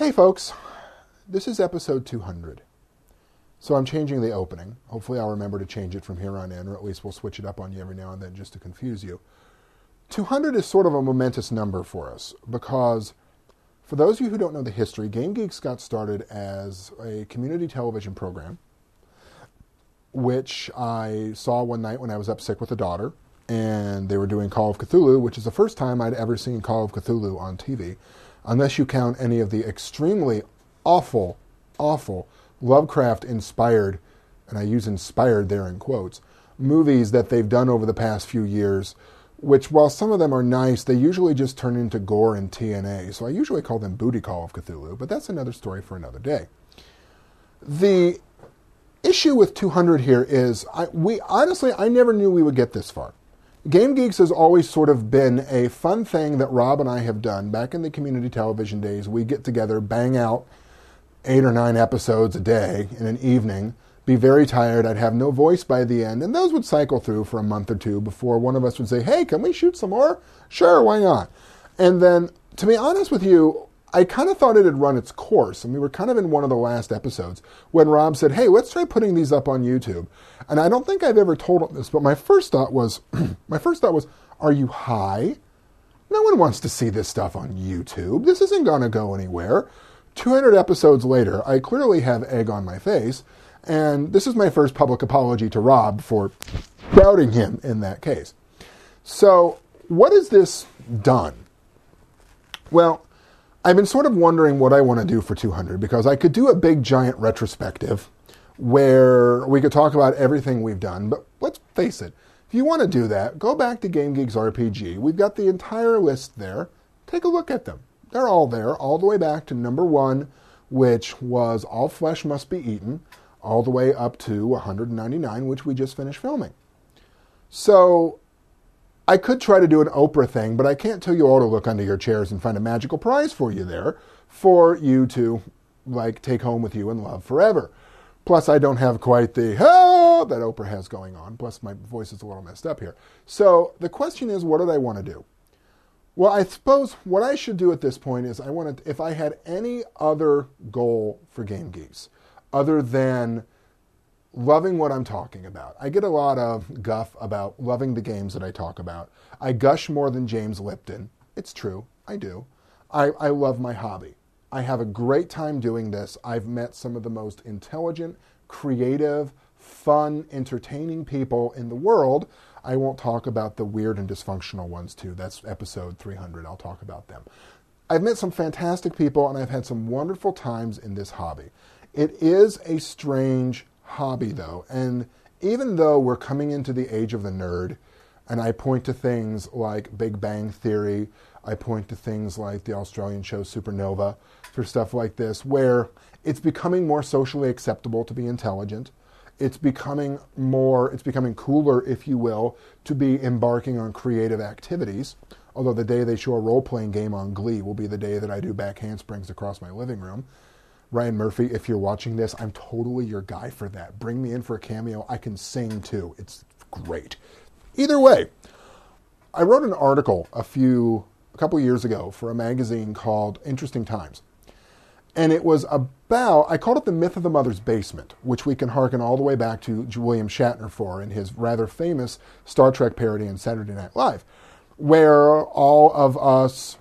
Hey folks, this is episode 200. So I'm changing the opening. Hopefully I'll remember to change it from here on in, or at least we'll switch it up on you every now and then just to confuse you. 200 is sort of a momentous number for us because for those of you who don't know the history, Game Geeks got started as a community television program, which I saw one night when I was up sick with a daughter, and they were doing Call of Cthulhu, which is the first time I'd ever seen Call of Cthulhu on TV, unless you count any of the extremely awful Lovecraft-inspired, and I use inspired there in quotes, movies that they've done over the past few years, which while some of them are nice, they usually just turn into gore and TNA. So I usually call them Booty Call of Cthulhu, but that's another story for another day. The issue with 200 here is, I never knew we would get this far. Game Geeks has always sort of been a fun thing that Rob and I have done. Back in the community television days, we get together, bang out 8 or 9 episodes a day in an evening, be very tired, I'd have no voice by the end, and those would cycle through for a month or two before one of us would say, hey, can we shoot some more? Sure, why not? And then, to be honest with you, I kind of thought it had run its course, and we were kind of in one of the last episodes when Rob said, hey, let's try putting these up on YouTube. And I don't think I've ever told him this, but my first thought was, are you high? No one wants to see this stuff on YouTube. This isn't going to go anywhere. 200 episodes later, I clearly have egg on my face, and this is my first public apology to Rob for doubting him in that case. So, what has this done? Well, I've been sort of wondering what I want to do for 200, because I could do a big giant retrospective where we could talk about everything we've done, but let's face it, if you want to do that, go back to Game Geeks RPG. We've got the entire list there. Take a look at them. They're all there, all the way back to number 1, which was All Flesh Must Be Eaten, all the way up to 199, which we just finished filming. So, I could try to do an Oprah thing, but I can't tell you all to look under your chairs and find a magical prize for you there for you to, take home with you and love forever. Plus, I don't have quite the, that Oprah has going on. Plus, my voice is a little messed up here. So, the question is, what did I want to do? Well, I suppose what I should do at this point is if I had any other goal for Game Geeks, other than loving what I'm talking about. I get a lot of guff about loving the games that I talk about. I gush more than James Lipton. It's true. I do. I love my hobby. I have a great time doing this. I've met some of the most intelligent, creative, fun, entertaining people in the world. I won't talk about the weird and dysfunctional ones too. That's episode 300. I'll talk about them. I've met some fantastic people and I've had some wonderful times in this hobby. It is a strange hobby though, and even though we're coming into the age of the nerd, and I point to things like Big Bang Theory, I point to things like the Australian show Supernova for stuff like this, where it's becoming more socially acceptable to be intelligent. It's becoming cooler, if you will, to be embarking on creative activities. Although the day they show a role-playing game on Glee will be the day that I do back handsprings across my living room. Ryan Murphy, if you're watching this, I'm totally your guy for that. Bring me in for a cameo. I can sing too. It's great. Either way, I wrote an article a couple years ago for a magazine called Interesting Times. And it was about, I called it The Myth of the Mother's Basement, which we can hearken all the way back to William Shatner for in his rather famous Star Trek parody on Saturday Night Live, where all of us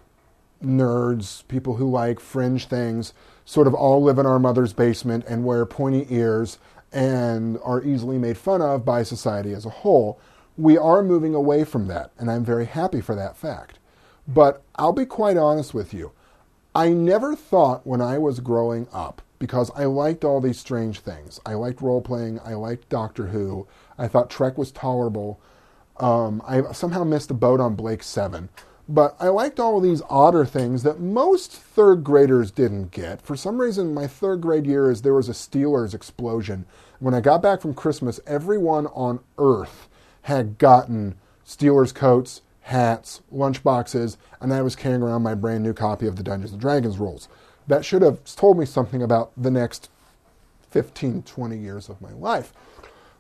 nerds, people who like fringe things, sort of all live in our mother's basement and wear pointy ears and are easily made fun of by society as a whole. We are moving away from that, and I'm very happy for that fact. But I'll be quite honest with you. I never thought when I was growing up, because I liked all these strange things. I liked role-playing. I liked Doctor Who. I thought Trek was tolerable. I somehow missed the boat on Blake 7. But I liked all of these odder things that most third graders didn't get. For some reason, my third grade year there was a Steelers explosion. When I got back from Christmas, everyone on Earth had gotten Steelers coats, hats, lunchboxes, and I was carrying around my brand new copy of the Dungeons & Dragons rules. That should have told me something about the next 15, 20 years of my life.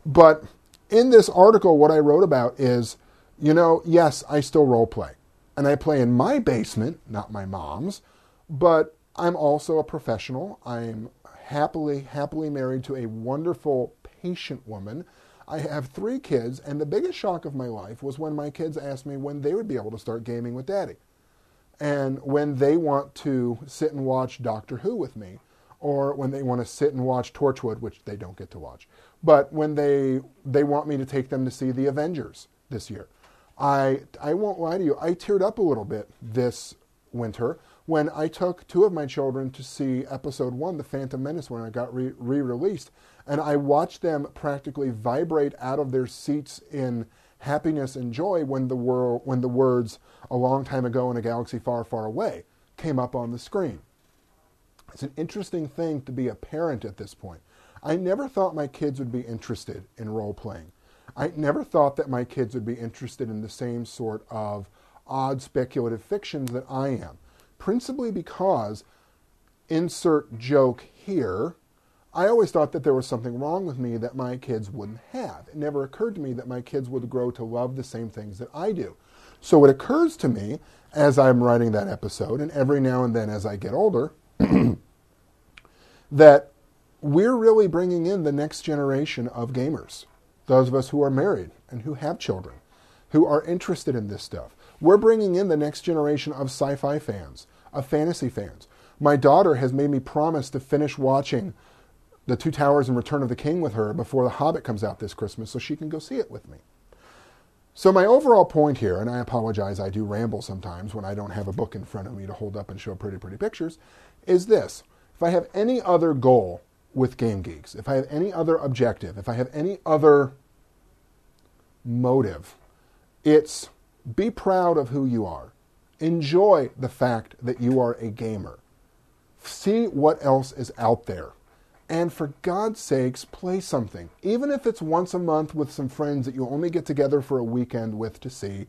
But in this article, what I wrote about is, yes, I still role play. And I play in my basement, not my mom's, but I'm also a professional. I'm happily married to a wonderful, patient woman. I have 3 kids, and the biggest shock of my life was when my kids asked me when they would be able to start gaming with Daddy. And when they want to sit and watch Doctor Who with me, or when they want to sit and watch Torchwood, which they don't get to watch, but when they want me to take them to see The Avengers this year. I won't lie to you, I teared up a little bit this winter when I took 2 of my children to see Episode 1, The Phantom Menace, when it got re-released, and I watched them practically vibrate out of their seats in happiness and joy when the words "a long time ago in a galaxy far, far away" came up on the screen. It's an interesting thing to be a parent at this point. I never thought my kids would be interested in role-playing. I never thought that my kids would be interested in the same sort of odd speculative fictions that I am. Principally because, insert joke here, I always thought that there was something wrong with me that my kids wouldn't have. It never occurred to me that my kids would grow to love the same things that I do. So it occurs to me, as I'm writing that episode, and every now and then as I get older, that we're really bringing in the next generation of gamers. Those of us who are married and who have children, who are interested in this stuff. We're bringing in the next generation of sci-fi fans, of fantasy fans. My daughter has made me promise to finish watching The Two Towers and Return of the King with her before The Hobbit comes out this Christmas so she can go see it with me. So my overall point here, and I apologize, I do ramble sometimes when I don't have a book in front of me to hold up and show pretty pictures, is this. If I have any other goal with Game Geeks, if I have any other objective, if I have any other motive, it's be proud of who you are. Enjoy the fact that you are a gamer. See what else is out there. And for God's sakes, play something. Even if it's once a month with some friends that you only get together for a weekend with to see,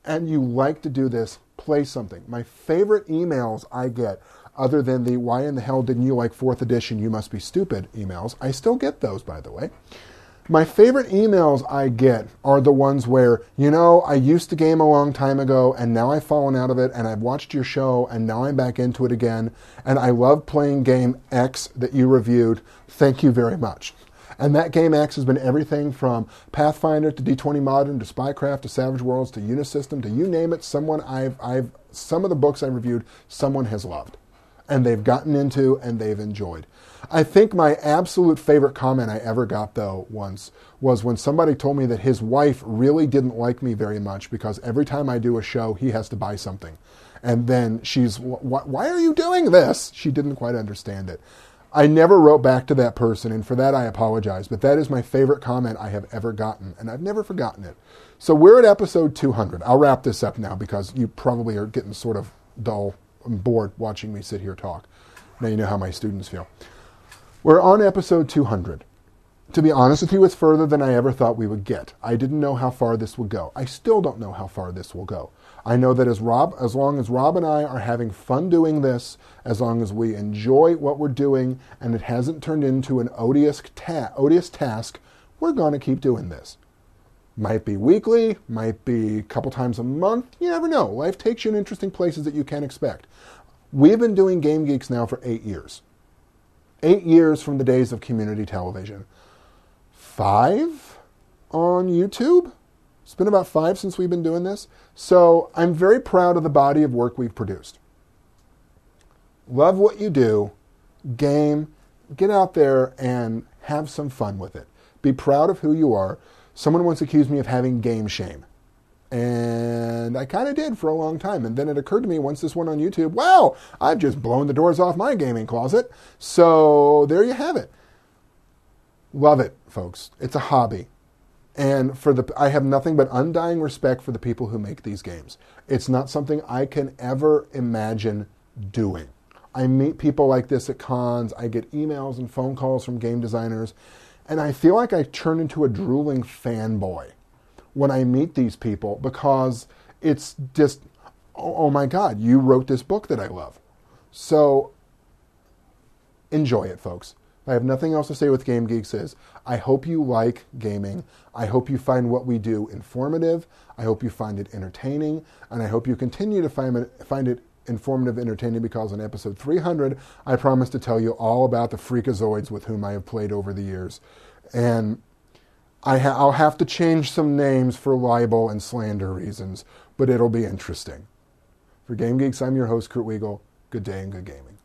and you like to do this, play something. My favorite emails I get, other than the "why in the hell didn't you like 4th edition, you must be stupid" emails, I still get those, by the way. My favorite emails I get are the ones where, I used to game a long time ago, and now I've fallen out of it, and I've watched your show, and now I'm back into it again, and I love playing game X that you reviewed. Thank you very much. And that game X has been everything from Pathfinder to D20 Modern to Spycraft to Savage Worlds to Unisystem to you name it. Some of the books I reviewed, someone has loved, and they've gotten into and they've enjoyed. I think my absolute favorite comment I ever got, though, once was when somebody told me that his wife really didn't like me very much because every time I do a show, he has to buy something. And then she's, "Why are you doing this?" She didn't quite understand it. I never wrote back to that person, and for that I apologize, but that is my favorite comment I have ever gotten, and I've never forgotten it. So we're at episode 200. I'll wrap this up now because you probably are getting sort of dull and bored watching me sit here talk. Now you know how my students feel. We're on episode 200. To be honest with you, it's further than I ever thought we would get. I didn't know how far this would go. I still don't know how far this will go. I know that as long as Rob and I are having fun doing this, as long as we enjoy what we're doing, and it hasn't turned into an odious task, we're going to keep doing this. Might be weekly, might be a couple times a month. You never know. Life takes you in interesting places that you can't expect. We've been doing Game Geeks now for 8 years. 8 years from the days of community television. 5 on YouTube. It's been about 5 since we've been doing this. So I'm very proud of the body of work we've produced. Love what you do. Game. Get out there and have some fun with it. Be proud of who you are. Someone once accused me of having game shame. And I kind of did for a long time. And then it occurred to me once this went on YouTube, wow, I've just blown the doors off my gaming closet. So there you have it. Love it, folks. It's a hobby. And I have nothing but undying respect for the people who make these games. It's not something I can ever imagine doing. I meet people like this at cons. I get emails and phone calls from game designers. And I feel like I turn into a drooling fanboy when I meet these people because it's just, oh my God, you wrote this book that I love. So enjoy it, folks. I have nothing else to say with Game Geeks is I hope you like gaming. I hope you find what we do informative. I hope you find it entertaining. And I hope you continue to find it informative, entertaining, because in episode 300, I promise to tell you all about the freakazoids with whom I have played over the years. And I'll have to change some names for libel and slander reasons, but it'll be interesting. For Game Geeks, I'm your host, Kurt Wiegel. Good day and good gaming.